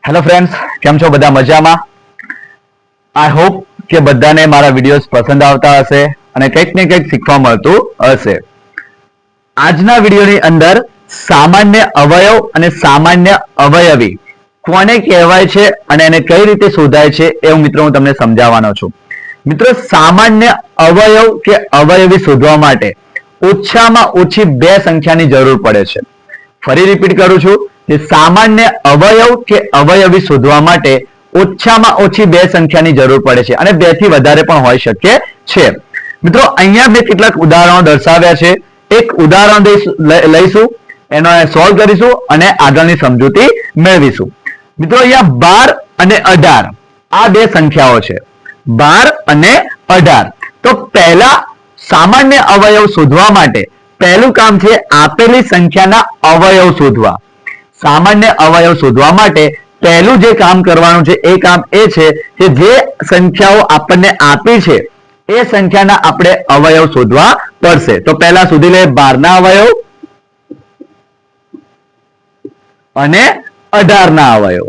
Hello friends, કેમ છો? બધા મજામાં? આઈ હોપ કે બધાને મારા વિડીયોઝ પસંદ આવતા હશે અને કંઈક ને કંઈક શીખવા મળતું હશે. આજના વિડીયોની અંદર સામાન્ય અવયવ અને સામાન્ય અવયવી કોને કહેવાય છે અને એને કઈ રીતે શોધાય છે એવું મિત્રો હું તમને સમજાવવાનો છું. મિત્રો, સામાન્ય અવયવ કે અવયવી શોધવા માટે ઓછામાં ઓછી બે સંખ્યાની જરૂર પડે છે. ફરી રિપીટ કરું છું કે સામાન્ય અવયવ કે અવયવી શોધવા માટે ઓછામાં ઓછી બે સંખ્યાની જરૂર પડે છે અને બે થી વધારે પણ હોઈ શકે છે. મિત્રો, અહીંયા મેં કેટલાક ઉદાહરણો દર્શાવ્યા છે. એક ઉદાહરણ લઈશું, એનો સોલ્વ કરીશું અને આગળની સમજૂતી મેળવીશું. મિત્રો, અહીંયા 12 અને 18 આ બે સંખ્યાઓ છે. 12 અને 18. તો પહેલા સામાન્ય અવયવ શોધવા માટે પહેલું કામ છે આપેલી સંખ્યાના અવયવ શોધવા. સામાન્ય અવયવ શોધવા માટે પહેલું જે કામ કરવાનું છે એ કામ એ છે કે જે સંખ્યાઓ આપણને આપી છે એ સંખ્યાના આપણે અવયવ શોધવા પડશે. તો પહેલા શોધી લે 12 ના અવયવ અને 18 ના અવયવ.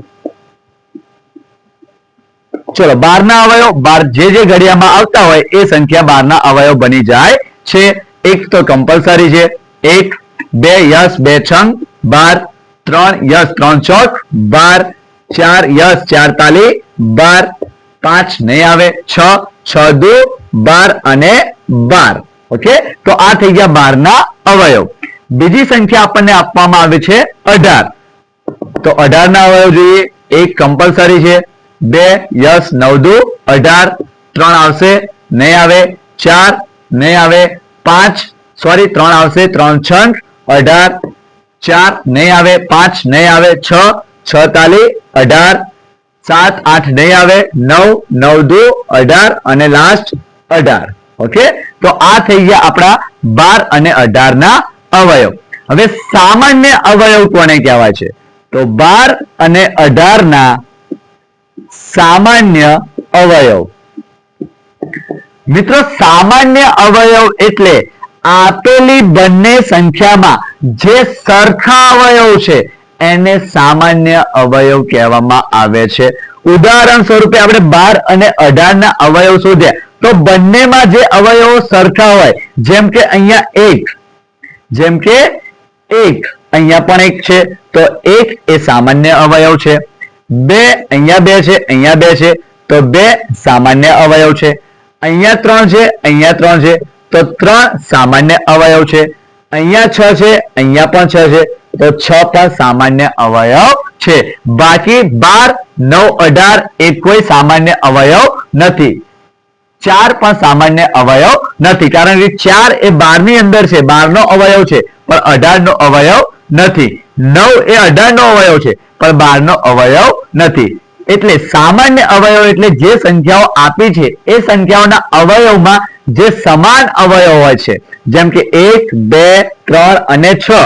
ચલો, 12 ના અવયવ, 12 જે ઘડિયામાં આવતા હોય એ સંખ્યા 12 ના અવયવ બની જાય છે. એક તો કમ્પલસરી છે. 1 2 યસ 2 છંગ 12, 3 યસ 3 ચોક 12, 4 યસ 4 તાલી 12, 5 નહીં આવે 6 6 દુ 12 અને 12. ઓકે, તો આ થઈ ગયા 12 ના અવયવ. બીજી સંખ્યા આપણને આપવામાં આવે છે 18. તો 18 ના અવયવ જોઈએ. 1 કમ્પલસરી છે. 2 યસ 9 દુ 18, 3 આવશે નહીં આવે 4 નહીં આવે 5 સોરી 3 આવશે 3 છંગ 18, 4 નહીં આવે 5 નહીં આવે 6 6 તાલી 18, 7 8 નહીં આવે 9 9 દુ 18 અને લાસ્ટ 18. ઓકે, તો આ થઈ ગયા આપણા 12 અને 18 ના અવયવ. હવે સામાન્ય અવયવ કોને કહેવાય છે? તો 12 અને 18 ના સામાન્ય અવયવ. મિત્રો, સામાન્ય અવયવ એટલે આપેલી બંને સંખ્યામાં જે સરખા અવયવ છે એને સામાન્ય અવયવ કહેવામાં આવે છે. ઉદાહરણ સ્વરૂપે આપણે 12 અને 18 ના અવયવ શોધ્યા તો બંનેમાં જે અવયવો સરખા હોય, જેમ કે અહીંયા 1, જેમ કે 1 અહીંયા પણ 1 છે તો 1 એ સામાન્ય અવયવ છે. 2 અહીંયા 2 છે, અહીંયા 2 છે તો 2 સામાન્ય અવયવ છે. અહીંયા 3 છે, અહીંયા 3 છે તો 3 સામાન્ય અવયવ છે. અહીંયા 6 છે, અહીંયા પણ 6 છે તો 6 પણ સામાન્ય અવયવ છે. બાકી 12 9 18 એ કોઈ સામાન્ય અવયવ નથી. 4 પણ સામાન્ય અવયવ નથી, કારણ કે 4 એ 12 ની અંદર છે, 12 નો અવયવ છે પણ 18 નો અવયવ નથી. 9 એ 18 નો અવયવ છે પણ 12 નો અવયવ નથી. એટલે સામાન્ય અવયવ એટલે જે સંખ્યાઓ આપી છે એ સંખ્યાઓના અવયવમાં જે સમાન અવયવ હોય છે, જેમ કે 1 2 3 અને 6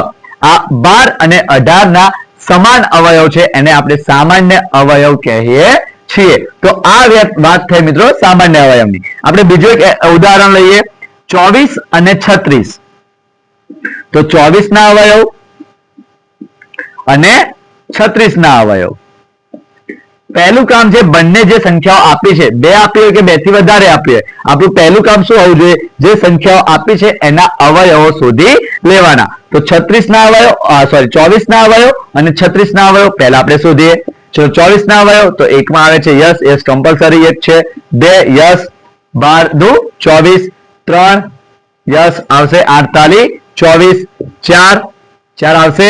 આ 12 અને 18 ના સમાન અવયવ છે, એને આપણે સામાન્ય અવયવ કહીએ છીએ. તો આ વાત થઈ મિત્રો સામાન્ય અવયવની. આપણે બીજું એક ઉદાહરણ લઈએ, 24 અને 36. તો 24 ના અવયવ અને 36 ના અવયવ. પહેલું કામ છે બંને જે સંખ્યાઓ આપી છે, બે આપી હોય કે બે થી વધારે આપી હોય, આપણું પહેલું કામ શું હોવું જોઈએ? જે સંખ્યાઓ આપી છે એના અવયવો શોધી લેવાના. તો 36 ના અવયવ સોરી 24 ના અવયવ અને 36 ના અવયવ પહેલા આપણે શોધીએ. ચલો, 24 ના અવયવ તો એકમાં આવે છે યસ, યસ કમ્પલસરી 1 છે. 2 યસ 12 દુ 24, 3 યસ આવશે 8 તાલી 24, 4 4 આવશે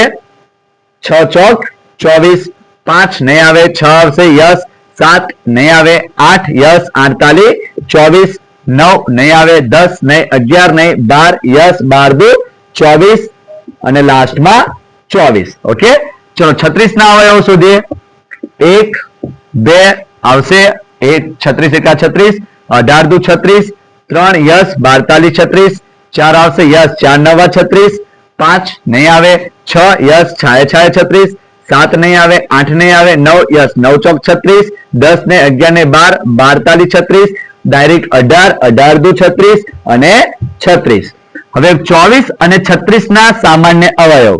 6 ચોક 24, 5 નહીં આવે 6 આવશે યસ, 7 નહીં આવે 8 યસ 8 તાલી 24, 9 નહીં આવે 10 નહીં 11 નહીં 12 યસ 12 દુ 24 અને લાસ્ટમાં 24. ઓકે, ચલો 36 ના અવયવ શોધીએ. 1 2 આવશે 1 36 એકા 36, 18 દુ 36, 3 યસ 12 તાલી 36, 4 આવશે યસ 4 નવા 36, 5 નહીં આવે 6 યસ 6 36, 7 નહીં આવે 8 નહીં આવે 9 યસ 9 ચોક 36, 10 ને 11 ને 12 12 તાલી 36, ડાયરેક્ટ 18 18 દુ 36 અને 36. હવે 24 અને 36 ના સામાન્ય અવયવ.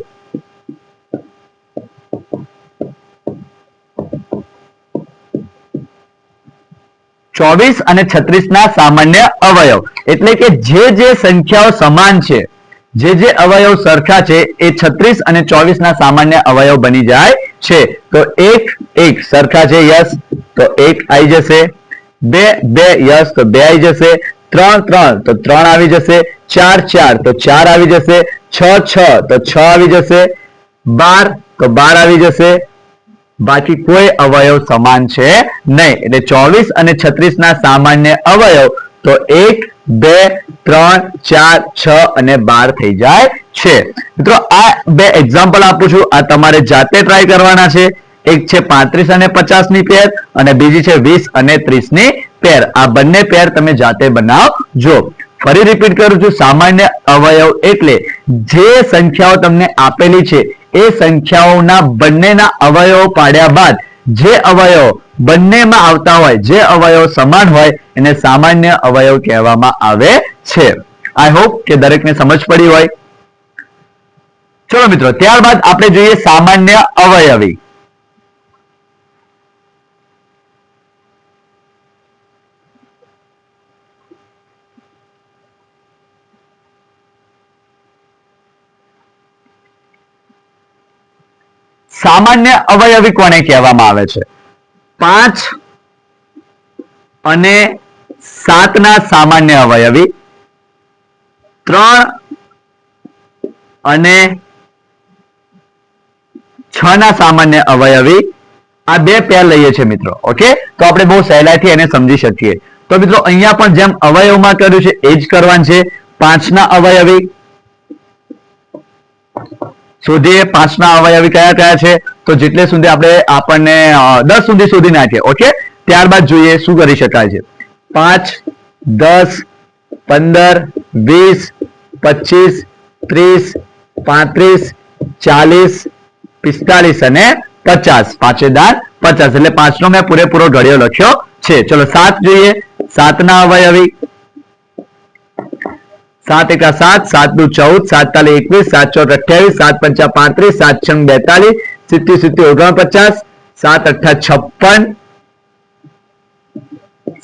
24 અને 36 ના સામાન્ય અવયવ એટલે કે જે સંખ્યાઓ સમાન છે, જે અવયવ સરખા છે એ 36 અને 24 ના સામાન્ય અવયવ બની જાય છે. તો 1 સરખા છે, યસ, તો 1 આવી જશે. 2 યસ, તો 2 આવી જશે. 3 તો 3 આવી જશે. 4 તો 4 આવી જશે. 6 તો 6 આવી જશે. 12 તો 12 આવી જશે. બાકી કોઈ અવયવ સમાન છે નહીં. એટલે 24 અને 36 ના સામાન્ય અવયવ તો 1, 2, 3, 4, 6 અને 12 થઈ જાય છે. મિત્રો આ બે એક્ઝામ્પલ આપું છું, આ તમારે જાતે ટ્રાય કરવાના છે. એક છે 35 અને 50 ની પેર અને બીજી છે 20 અને 30 ની પેર. આ બંને પેર તમે જાતે બનાવજો. ફરી રિપીટ કરું છું, સામાન્ય અવયવ એટલે જે સંખ્યાઓ તમને આપેલી છે એ સંખ્યાઓના બંનેના અવયવો પાડ્યા બાદ જે અવયવ બંનેમાં આવતા હોય, જે અવયવ સમાન હોય એને સામાન્ય અવયવ કહેવામાં આવે છે. આઈ હોપ કે દરેકને સમજ પડી હોય. ચલો મિત્રો, ત્યારબાદ આપણે જોઈએ સામાન્ય અવયવી. સામાન્ય અવયવી કોને કહેવામાં આવે છે? 5 અને 7 ના સામાન્ય અવયવી, 3 અને 6 ના સામાન્ય અવયવી. આ બે પેર લઈએ છીએ મિત્રો. ઓકે, તો આપણે બહુ સહેલાઈથી એને સમજી શકીએ. તો મિત્રો અહીંયા પણ જેમ અવયવમાં કર્યું છે એ જ કરવાનું છે. 5 ના અવયવી શોધીએ. 5 ના અવયવી કયા કયા છે? તો જેટલે સુધી આપણને 10 સુધી શોધી નાખીએ. ઓકે, ત્યારબાદ જોઈએ શું કરી શકાય છે. 5, 10, 15, 20, 25, 30, 35, 40, 45 અને 50. પાંચે દાન 50 એટલે 5 નો મેં પૂરેપૂરો ઘડિયો લખ્યો છે. ચલો 7 જોઈએ. 7 ના અવયવી 7 એકા 7, 7 દુ 14, 7 તાલી 21, 7 ચોક 28, 7 પંચા 35, 7 છંગ 42, 70 70 49, 7 અઠ્ઠા 56,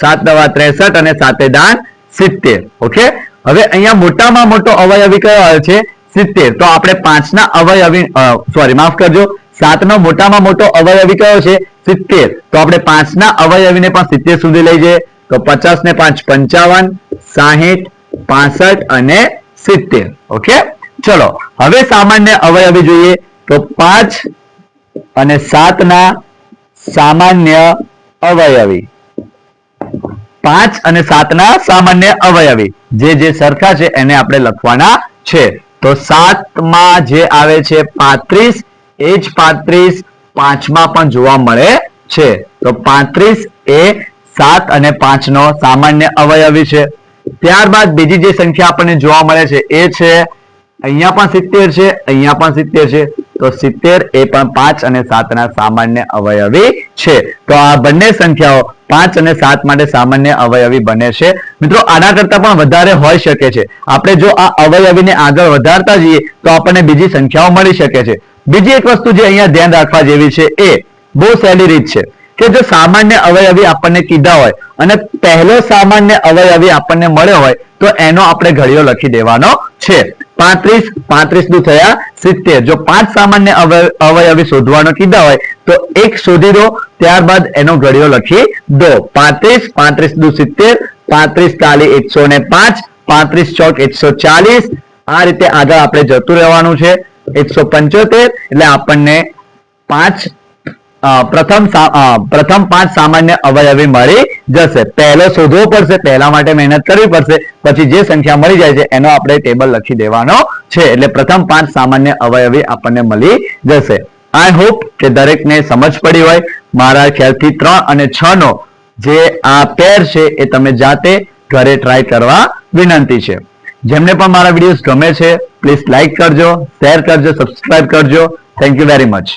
7 નવા 63 અને 7 દાન 70. ઓકે, હવે અહીંયા મોટામાં મોટો અવયવી કયો આવે છે? 70. તો આપણે 5 ના અવયવી માફ કરજો, 7 નો મોટામાં મોટો અવયવી કયો છે? 70. તો આપણે 5 ના અવયવીને પણ 70 સુધી લઈ જઈએ. તો 50 ને 5 55, 60, 65 અને 70. ઓકે, ચલો હવે સામાન્ય અવયવી જોઈએ. તો 5 અને 7 ના સામાન્ય અવયવી, 5 અને 7 ના સામાન્ય અવયવી જે સરખા છે એને આપણે લખવાના છે. તો 7 માં જે આવે છે 35, એ જ 35 5 માં પણ જોવા મળે છે. તો 35 એ 7 અને 5 નો સામાન્ય અવયવી છે. ત્યારબાદ બીજી જે સંખ્યા આપણને જોવા મળે છે એ છે અહીંયા પણ 70 છે, અહીંયા પણ 70 છે. તો 70 એ પણ 5 અને 7 ના સામાન્ય અવયવી છે. તો આ બંને સંખ્યાઓ 5 અને 7 માટે સામાન્ય અવયવી બને છે. મિત્રો આના કરતા પણ વધારે હોઈ શકે છે. આપણે જો આ અવયવીને આગળ વધારતા જઈએ તો આપણને બીજી સંખ્યાઓ મળી શકે છે. બીજી એક વસ્તુ જે અહીંયા ધ્યાન રાખવા જેવી છે એ બહુ સહેલી રીત છે કે જો સામાન્ય અવયવી આપણને કીધા હોય અને પહેલો સામાન્ય અવયવી આપણને મળ્યો હોય તો એનો આપણે ઘડિયો લખી દેવાનો છે. 35 દુ થયા 70. જો 5 સામાન્ય અવયવી શોધવાનો કીધા હોય તો 1 શોધી દો, ત્યારબાદ એનો ઘડિયો લખી દો. 35 દુ 70, 35 તાલી 105, 35 ચોક 140. આ રીતે આગળ આપણે જતું રહેવાનું છે. 175 એટલે આપણને પ્રથમ 5 સામાન્ય અવયવી મળી જશે. પહેલો શોધવો પડશે, પહેલા માટે મહેનત કરવી પડશે, પછી જે સંખ્યા મળી જાય છે એનો આપણે ટેબલ લખી દેવાનો છે. એટલે પ્રથમ 5 સામાન્ય અવયવી આપણને મળી જશે. આઈ હોપ કે દરેકને સમજ પડી હોય. મારા ખ્યાલથી 3 અને 6 નો જે આ પેર છે એ તમે જાતે ઘરે ટ્રાય કરવા વિનંતી છે. જેમને પણ મારા વિડીયોઝ ગમે છે પ્લીઝ લાઈક કરજો, શેર કરજો, સબસ્ક્રાઇબ કરજો. Thank you very much.